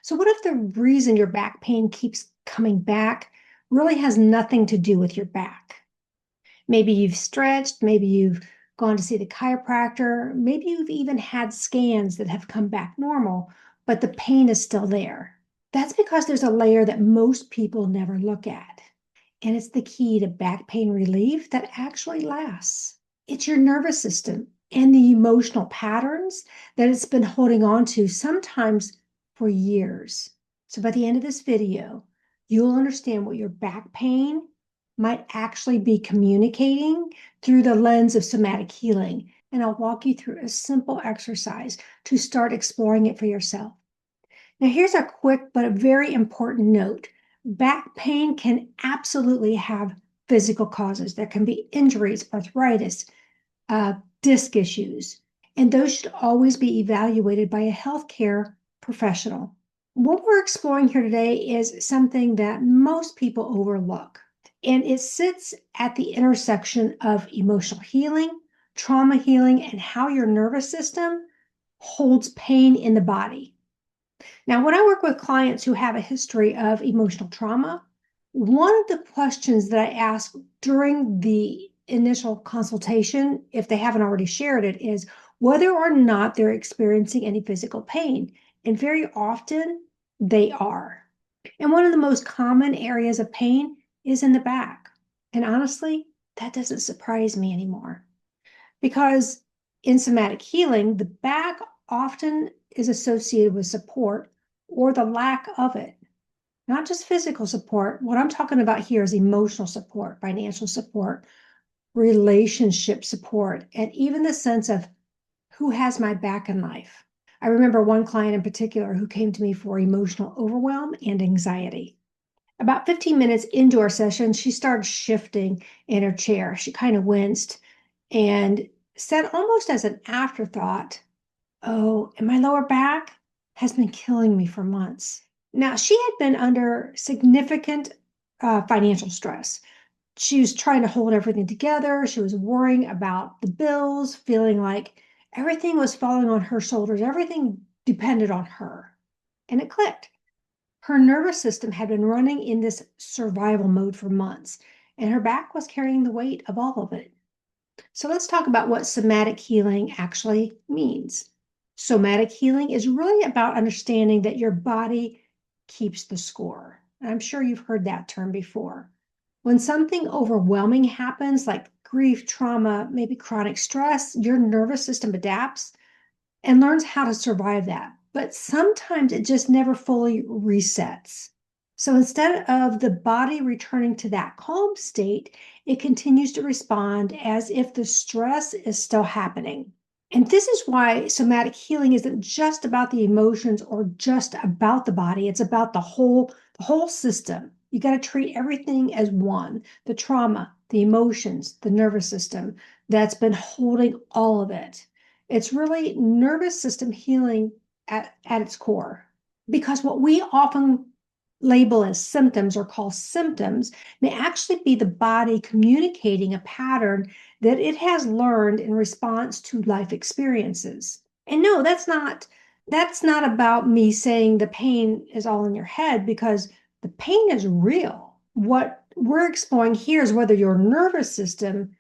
So what if the reason your back pain keeps coming back really has nothing to do with your back? Maybe you've stretched, maybe you've gone to see the chiropractor, maybe you've even had scans that have come back normal, but the pain is still there. That's because there's a layer that most people never look at. And it's the key to back pain relief that actually lasts. It's your nervous system and the emotional patterns that it's been holding on to, sometimes for years. So by the end of this video, you'll understand what your back pain might actually be communicating through the lens of somatic healing. And I'll walk you through a simple exercise to start exploring it for yourself. Now, here's a quick but a very important note. Back pain can absolutely have physical causes. There can be injuries, arthritis, disc issues, and those should always be evaluated by a healthcare professional. What we're exploring here today is something that most people overlook, and it sits at the intersection of emotional healing, trauma healing, and how your nervous system holds pain in the body. Now, when I work with clients who have a history of emotional trauma, one of the questions that I ask during the initial consultation, if they haven't already shared it, is whether or not they're experiencing any physical pain. And very often they are. And one of the most common areas of pain is in the back. And honestly, that doesn't surprise me anymore. Because in somatic healing, the back often is associated with support or the lack of it. Not just physical support. What I'm talking about here is emotional support, financial support, relationship support, and even the sense of who has my back in life. I remember one client in particular who came to me for emotional overwhelm and anxiety. About 15 minutes into our session, she started shifting in her chair. She kind of winced and said almost as an afterthought, "Oh, and my lower back has been killing me for months." Now, she had been under significant financial stress. She was trying to hold everything together. She was worrying about the bills, feeling like everything was falling on her shoulders. Everything depended on her. And it clicked. Her nervous system had been running in this survival mode for months, and her back was carrying the weight of all of it. So let's talk about what somatic healing actually means. Somatic healing is really about understanding that your body keeps the score. And I'm sure you've heard that term before. When something overwhelming happens, like grief, trauma, maybe chronic stress, your nervous system adapts and learns how to survive that. But sometimes it just never fully resets. So instead of the body returning to that calm state, it continues to respond as if the stress is still happening. And this is why somatic healing isn't just about the emotions or just about the body. It's about the whole system. You got to treat everything as one, the trauma, the emotions, the nervous system that's been holding all of it. It's really nervous system healing at its core. Because what we often label as symptoms or call symptoms may actually be the body communicating a pattern that it has learned in response to life experiences. And no, that's not about me saying the pain is all in your head, because the pain is real. What we're exploring here is whether your nervous system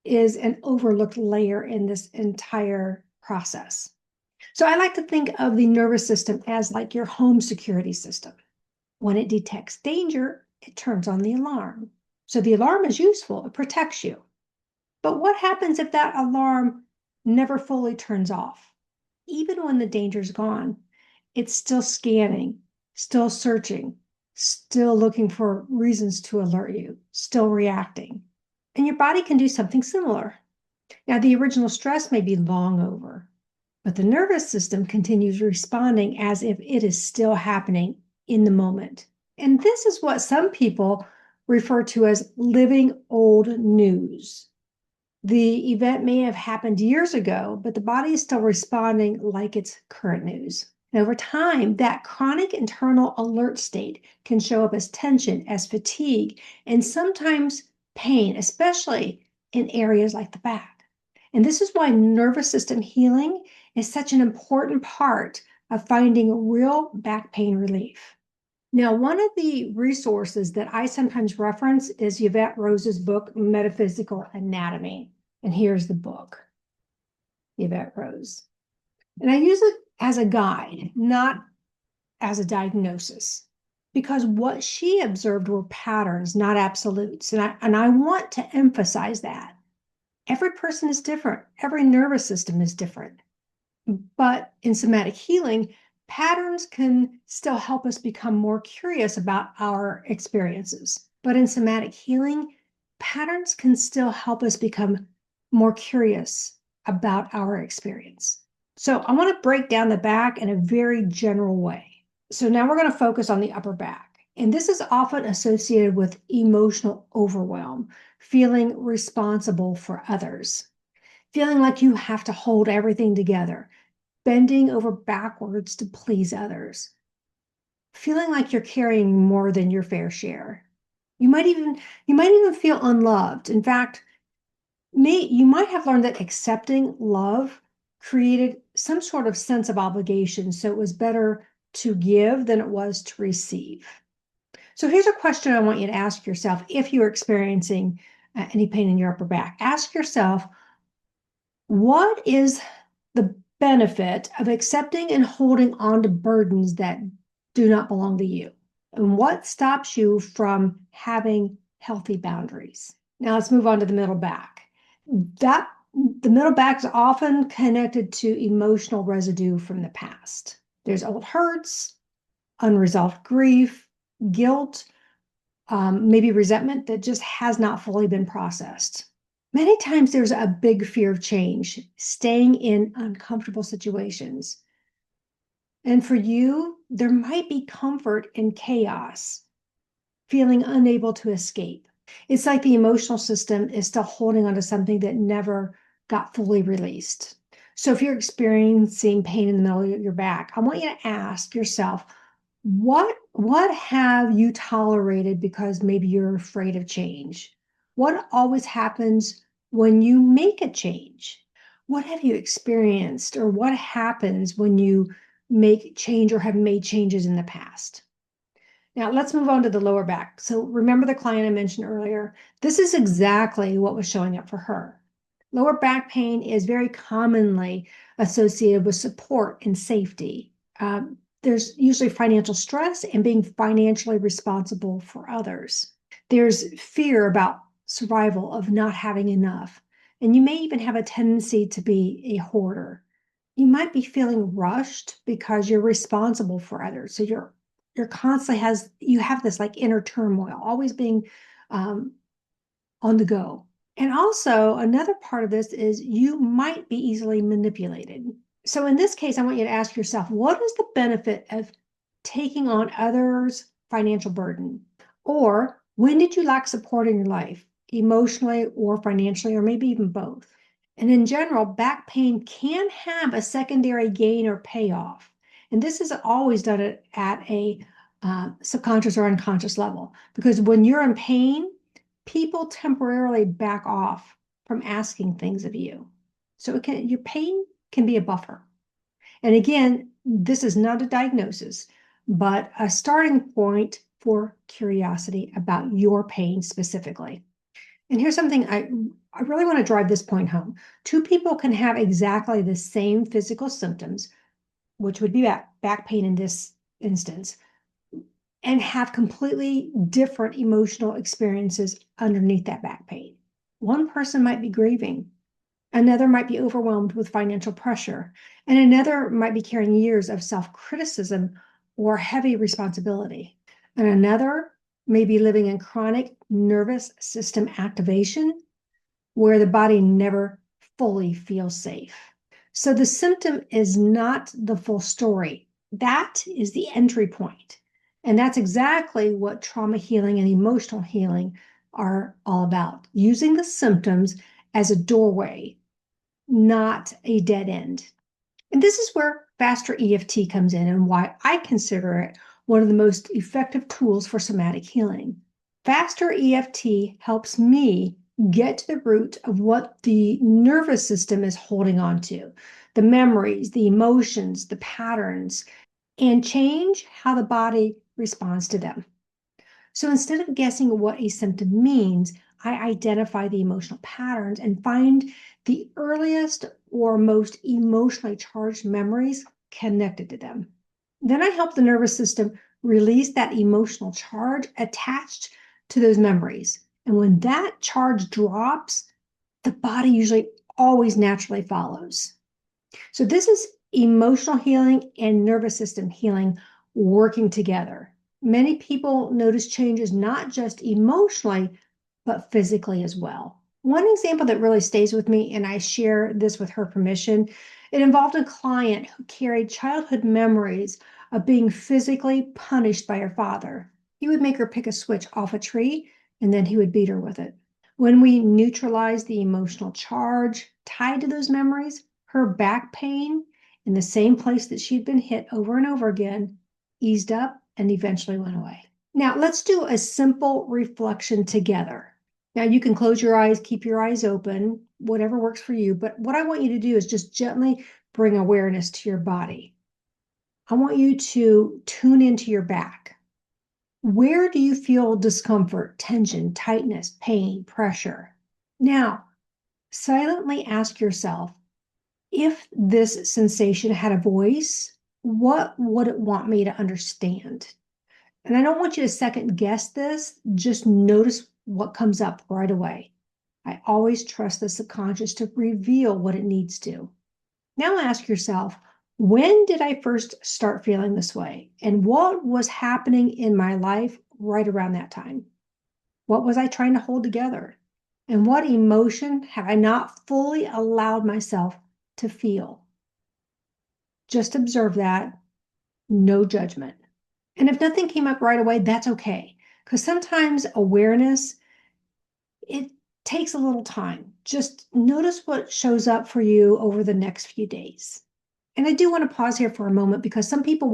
is an overlooked layer in this entire process. So I like to think of the nervous system as like your home security system. When it detects danger, it turns on the alarm. So the alarm is useful, it protects you. But what happens if that alarm never fully turns off? Even when the danger's gone, it's still scanning, still searching, still looking for reasons to alert you, still reacting. And your body can do something similar. Now, the original stress may be long over, but the nervous system continues responding as if it is still happening in the moment. And this is what some people refer to as living old news. The event may have happened years ago, but the body is still responding like it's current news. And over time, that chronic internal alert state can show up as tension, as fatigue, and sometimes pain, especially in areas like the back. And this is why nervous system healing is such an important part of finding real back pain relief. Now, one of the resources that I sometimes reference is Yvette Rose's book, Metaphysical Anatomy. And here's the book, Yvette Rose. And I use it as a guide, not as a diagnosis, because what she observed were patterns, not absolutes. And I want to emphasize that. Every person is different. Every nervous system is different. But in somatic healing, patterns can still help us become more curious about our experiences. But in somatic healing, patterns can still help us become more curious about our experience. So I want to break down the back in a very general way. So now we're going to focus on the upper back. And this is often associated with emotional overwhelm, feeling responsible for others, feeling like you have to hold everything together, bending over backwards to please others, feeling like you're carrying more than your fair share. You might even feel unloved. In fact, you might have learned that accepting love created some sort of sense of obligation, so it was better to give than it was to receive. So here's a question I want you to ask yourself if you're experiencing any pain in your upper back. Ask yourself, what is the benefit of accepting and holding on to burdens that do not belong to you? And what stops you from having healthy boundaries? Now let's move on to the middle back. The middle back is often connected to emotional residue from the past. There's old hurts, unresolved grief, guilt, maybe resentment that just has not fully been processed. Many times there's a big fear of change, staying in uncomfortable situations. And for you, there might be comfort in chaos, feeling unable to escape. It's like the emotional system is still holding on to something that never got fully released. So if you're experiencing pain in the middle of your back, I want you to ask yourself, what have you tolerated because maybe you're afraid of change? What always happens when you make a change? What have you experienced, or what happens when you make change or have made changes in the past? Now let's move on to the lower back. So remember the client I mentioned earlier? This is exactly what was showing up for her. Lower back pain is very commonly associated with support and safety. There's usually financial stress and being financially responsible for others. There's fear about survival, of not having enough. And you may even have a tendency to be a hoarder. You might be feeling rushed because you're responsible for others. So you're constantly you have this like inner turmoil, always being on the go. And also another part of this is you might be easily manipulated. So in this case, I want you to ask yourself, what is the benefit of taking on others' financial burden? Or when did you lack support in your life, emotionally or financially, or maybe even both? And in general, back pain can have a secondary gain or payoff. And this is always done at a subconscious or unconscious level. Because when you're in pain, people temporarily back off from asking things of you. So your pain can be a buffer. And again, this is not a diagnosis, but a starting point for curiosity about your pain specifically. And here's something I really want to drive this point home. Two people can have exactly the same physical symptoms, which would be back pain in this instance, and have completely different emotional experiences underneath that back pain. One person might be grieving, another might be overwhelmed with financial pressure, and another might be carrying years of self-criticism or heavy responsibility. And another may be living in chronic nervous system activation where the body never fully feels safe. So the symptom is not the full story. That is the entry point. And that's exactly what trauma healing and emotional healing are all about. Using the symptoms as a doorway, not a dead end. And this is where FasterEFT comes in and why I consider it one of the most effective tools for somatic healing. FasterEFT helps me get to the root of what the nervous system is holding on to. the memories, the emotions, the patterns, and change how the body responds to them. So instead of guessing what a symptom means, I identify the emotional patterns and find the earliest or most emotionally charged memories connected to them. Then I help the nervous system release that emotional charge attached to those memories. And when that charge drops, the body usually always naturally follows. So this is emotional healing and nervous system healing working together. Many people notice changes not just emotionally, but physically as well. One example that really stays with me, and I share this with her permission, it involved a client who carried childhood memories of being physically punished by her father. He would make her pick a switch off a tree, and then he would beat her with it. When we neutralize the emotional charge tied to those memories, her back pain in the same place that she'd been hit over and over again eased up and eventually went away. Now, let's do a simple reflection together. Now, you can close your eyes, keep your eyes open, whatever works for you. But what I want you to do is just gently bring awareness to your body. I want you to tune into your back. Where do you feel discomfort, tension, tightness, pain, pressure? Now, silently ask yourself, if this sensation had a voice, what would it want me to understand? And I don't want you to second guess this, just notice what comes up right away. I always trust the subconscious to reveal what it needs to. Now ask yourself, when did I first start feeling this way? And what was happening in my life right around that time? What was I trying to hold together? And what emotion have I not fully allowed myself to feel? Just observe that, no judgment. And if nothing came up right away, that's okay. Because sometimes awareness, it takes a little time. Just notice what shows up for you over the next few days. And I do want to pause here for a moment because some people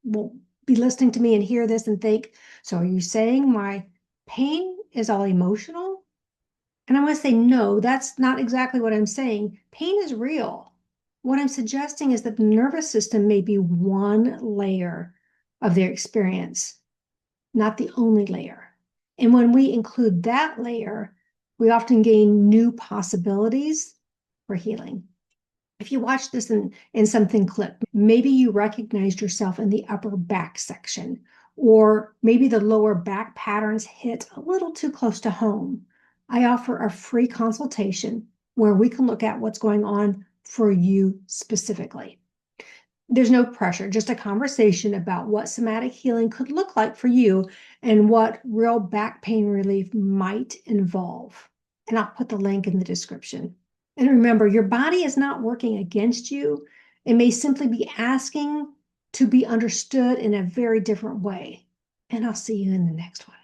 will be listening to me and hear this and think, so are you saying my pain is all emotional? And I want to say, no, that's not exactly what I'm saying. Pain is real. What I'm suggesting is that the nervous system may be one layer of their experience, not the only layer. And when we include that layer, we often gain new possibilities for healing. If you watch this in something clip, maybe you recognized yourself in the upper back section, or maybe the lower back patterns hit a little too close to home. I offer a free consultation where we can look at what's going on for you specifically. There's no pressure, just a conversation about what somatic healing could look like for you and what real back pain relief might involve. And I'll put the link in the description. And remember, your body is not working against you. It may simply be asking to be understood in a very different way. And I'll see you in the next one.